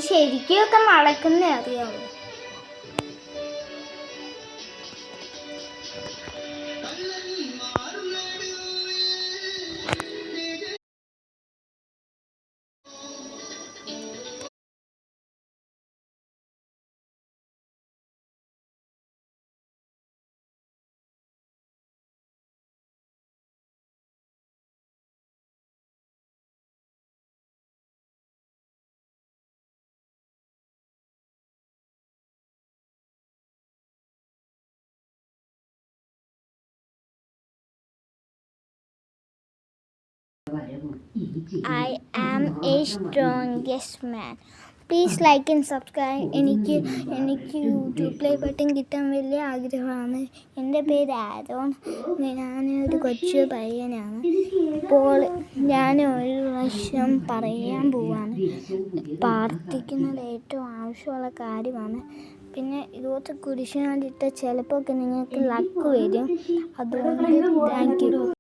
ശരിക്കൊക്കെ നടക്കുന്നേ അറിയാവൂ. I am a strongest man. Please like and subscribe. എനിക്ക് യൂട്യൂബിലെ ബട്ടൺ കിട്ടാൻ വലിയ ആഗ്രഹമാണ്. എൻ്റെ പേര് ആരോൺ. ഞാനൊരു കൊച്ചു പയ്യനാണ്. ഇപ്പോൾ ഞാൻ ഒരു പ്രാവശ്യം പറയാൻ പോവാണ്. പ്രാർത്ഥിക്കുന്നത് ഏറ്റവും ആവശ്യമുള്ള കാര്യമാണ്. പിന്നെ ഇതുപോലത്തെ കുരിശിനാലിട്ട് ചിലപ്പോൾ നിങ്ങൾക്ക് ലക്ക് വരും. അതുകൊണ്ട് താങ്ക് യു.